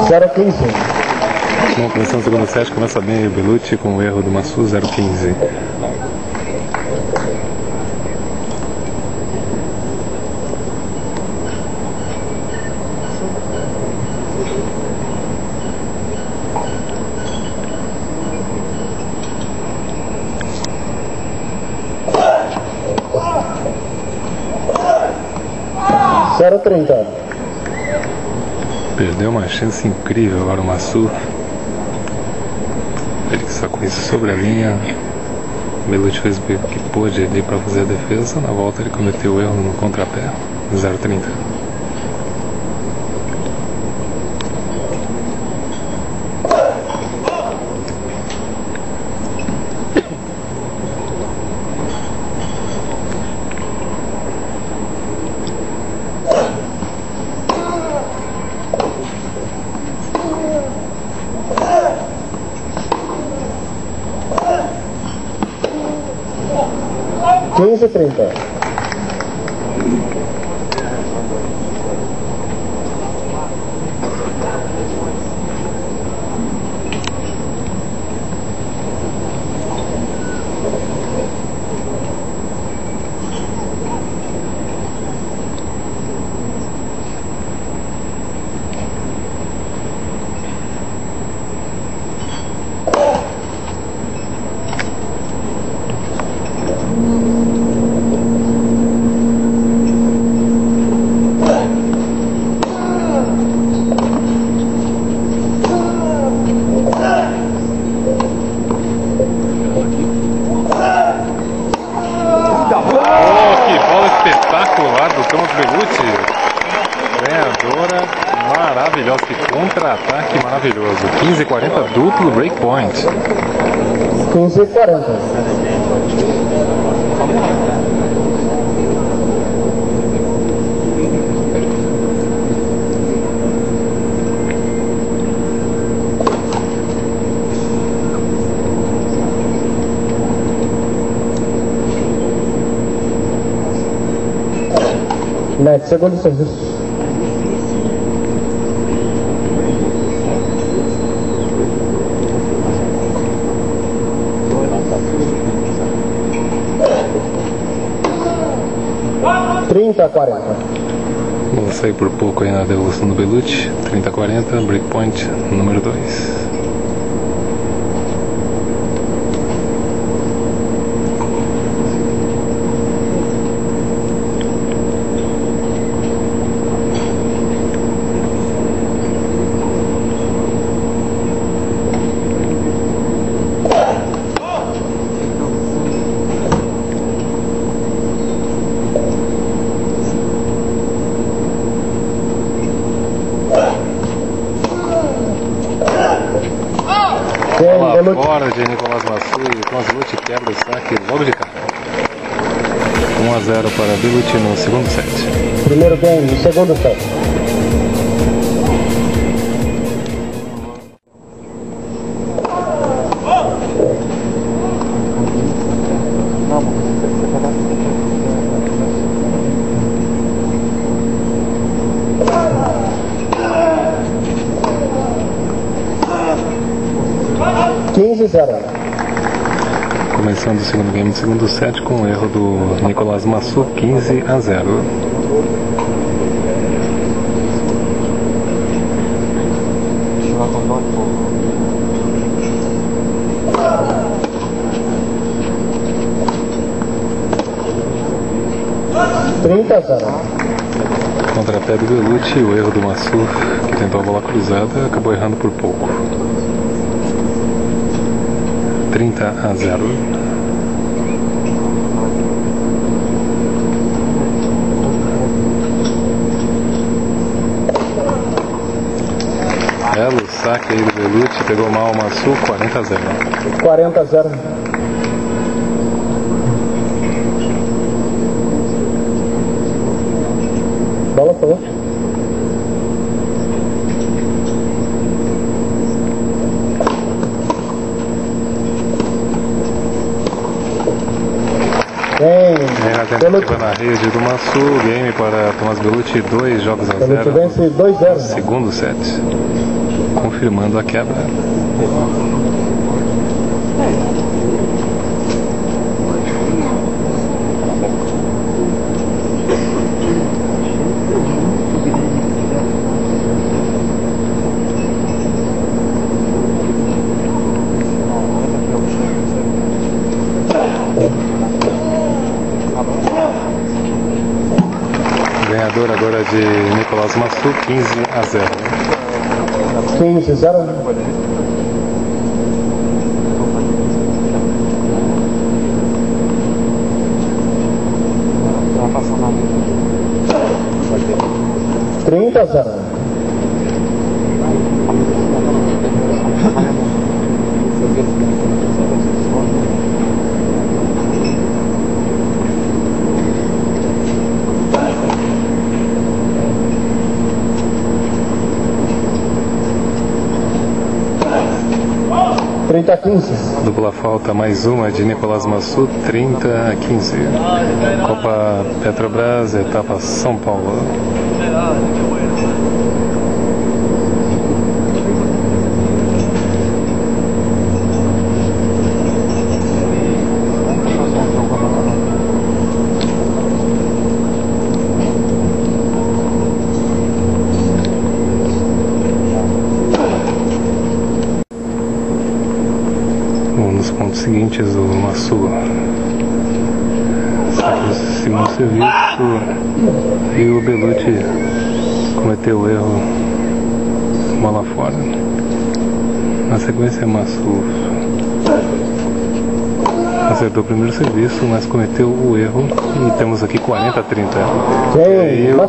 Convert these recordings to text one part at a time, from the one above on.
0,15. Bom, começando o segundo set, começa bem o Belucci com o erro do Massu, 0,15. Zero 30. Perdeu uma chance incrível agora o Massu. Ele que sacou isso sobre a linha. Belucci fez o que pôde ali para fazer a defesa. Na volta ele cometeu o erro no contrapé, 0,30. Quinze 30. Maravilhoso, que contra-ataque maravilhoso. 15,40 duplo breakpoint. 15,40. Net, segundo serviço. Trinta, 40. Vou sair por pouco aí na devolução do Belucci. 30,40, breakpoint número 2. Fora de Nicolás Massu e o Belucci quebra o saque logo de cara. 1-0 para Belucci no segundo set. Primeiro game, segundo set. Começando o segundo game do segundo set com o erro do Nicolás Massu, 15-0. Contrapé do Belucci, o erro do Massu, que tentou a bola cruzada, acabou errando por pouco. 30-0. Belo saque aí do Belucci, pegou mal o Massu, 40-0. 40-0. Bola falou. tentativa na rede do Massu, game para Tomás Bellucci, 2 jogos a 0. Bellucci vence 2-0. Segundo set, confirmando a quebra. Ganhador agora de Nicolás Massu, 15-0. 15-0. Trinta 0. Trinta 15. Dupla falta, mais uma de Nicolás Massu, 30-15. Copa Petrobras, etapa São Paulo. Nos pontos seguintes, o Massu saiu do segundo serviço e o Bellucci cometeu o erro, bola fora. Na sequência, Massu acertou o primeiro serviço, mas cometeu o erro e temos aqui 40-30. E aí o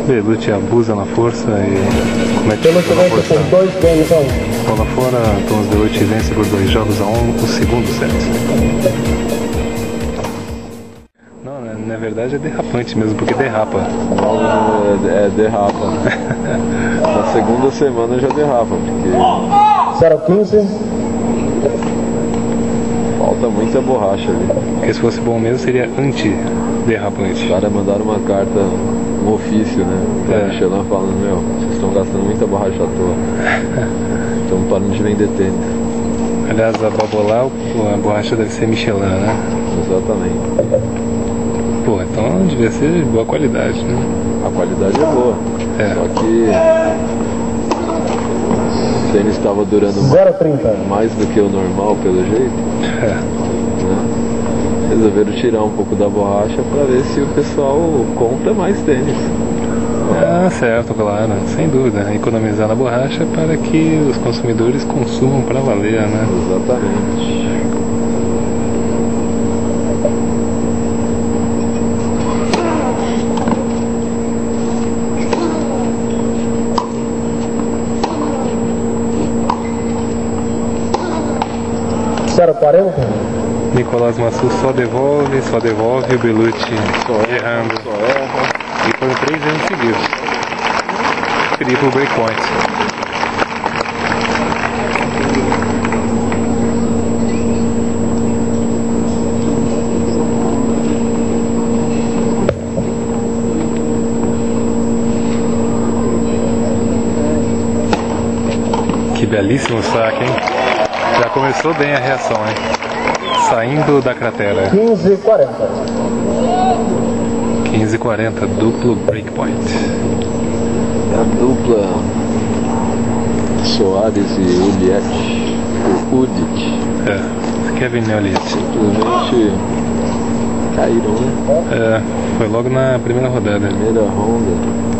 Bellucci abusa na força e comete Bellucci vence por 2 games a 1. Bola fora, Tomás Bellucci vence por 2 jogos a 1 o segundo set. Não, na verdade é derrapante mesmo, porque derrapa. Não, derrapa. Na segunda semana já derrapa, porque 0-15. falta muita borracha ali. Porque se fosse bom mesmo seria anti-derrapante. Os caras mandaram uma carta, um ofício, né? Pra Michelin falando, meu, vocês estão gastando muita borracha à toa. Então parem de vender tênis. Aliás, a Babolat, a borracha deve ser Michelin, né? Exatamente. Pô, então devia ser de boa qualidade, né? A qualidade é boa. É. Só que o tênis estava durando 0-30. mais do que o normal, pelo jeito. É. Né? Resolveram tirar um pouco da borracha para ver se o pessoal compra mais tênis. Ah, certo, claro, sem dúvida. Economizar na borracha para que os consumidores consumam para valer, né? Exatamente. Nicolás Massu só devolve, o Bellucci errando. Só erra. E foram 3 erros seguidos. Triplo breakpoint. Que belíssimo saque, hein? Já começou bem a reação, hein? Saindo da cratera. 15-40. 15-40, duplo breakpoint. A dupla Soares e Udic. Kevin Neoliet. Simplesmente caíram, né? Foi logo na primeira rodada. Primeira ronda.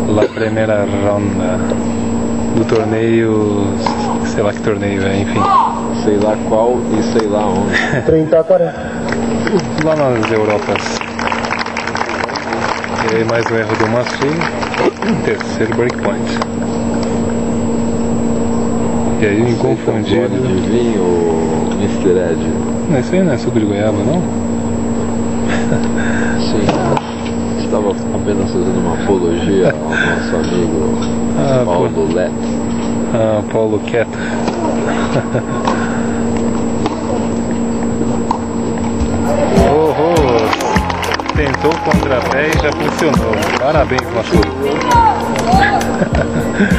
La primeira ronda do torneio, sei lá que torneio é, enfim. Sei lá qual e sei lá onde. 30-40. Lá nas Europas. E aí mais um erro do Massu. Terceiro breakpoint. E aí o inconfundível. De vinho, Mr. Ed. Não, isso aí não é suco de goiaba, não? Sim. Estava apenas fazendo uma apologia ao nosso amigo Paulo Leto. Paulo Quieto. tentou o contrapé e já funcionou. Parabéns, Machado.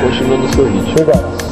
Continua no seu ritmo. Obrigado.